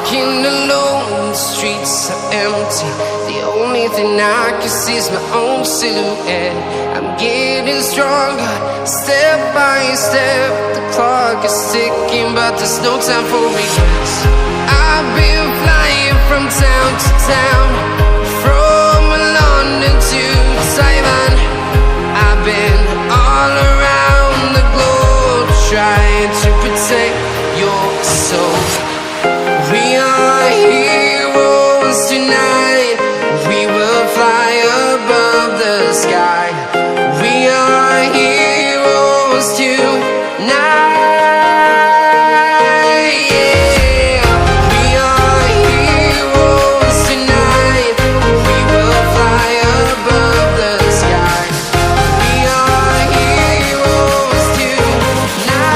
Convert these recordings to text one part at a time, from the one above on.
walking alone, the streets are empty. The only thing I can see is my own silhouette. I'm getting stronger, step by step. The clock is ticking, but there's no time for regrets. I've been flying from town to town, from London to Taiwan. I've been all around the globe, trying to protect your soul. We are heroes tonight. We will fly above the sky. We are heroes tonight. Yeah. We are heroes tonight. We will fly above the sky. We are heroes tonight.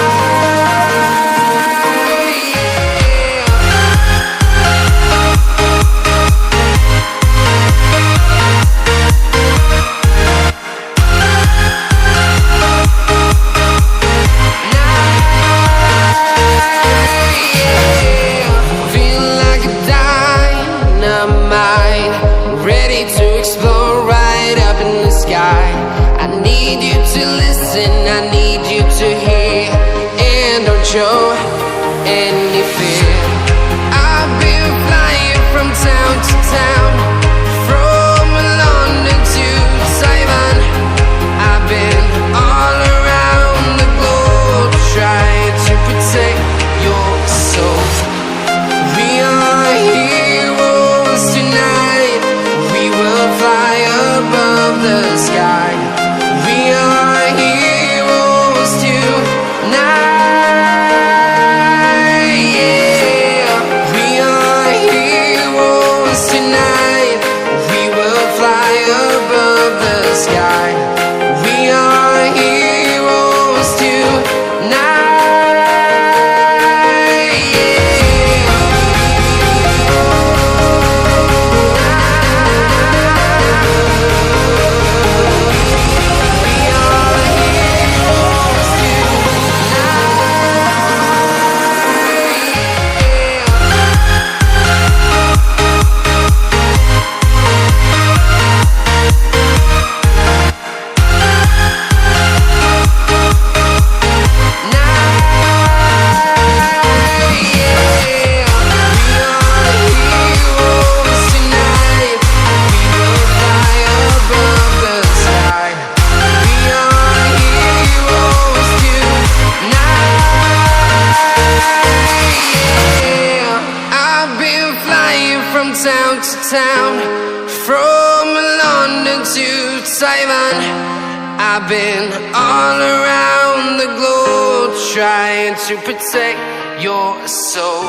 I need you to listen, I need you to hear, and don't show any fear. I've been flying from town to town, from London to Taiwan. I've been all around the globe, trying to protect your soul. We are heroes tonight. We will fly above the sky. We are heroes tonight. Yeah. We are heroes tonight. We will fly above the sky. We are heroes tonight. Town to town, from London to Taiwan. I've been all around the globe, trying to protect your soul.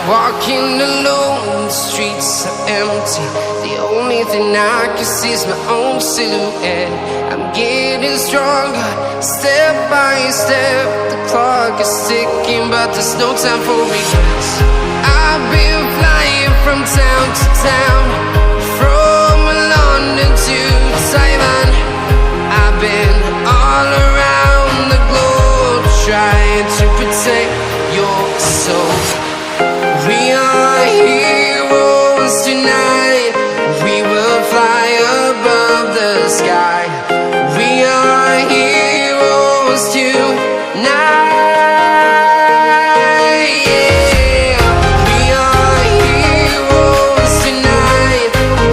Walking alone, the streets are empty. The only thing I can see is my own silhouette. I'm getting stronger, step by step. The clock is ticking, but there's no time for regrets. I've been flying from town to town, from London to Taiwan. I've been all around the globe, trying to protect your soul. We are heroes tonight. We will fly above the sky. We are heroes tonight. Yeah. We are heroes tonight.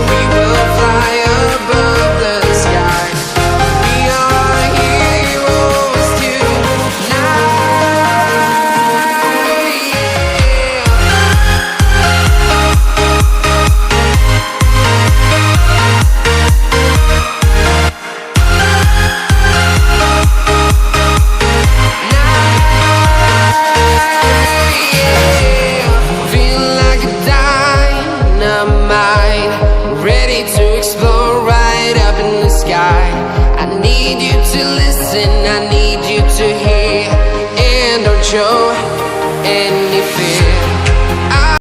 We will fly above the sky. We are heroes tonight. Ready to explore right up in the sky. I need you to listen, I need you to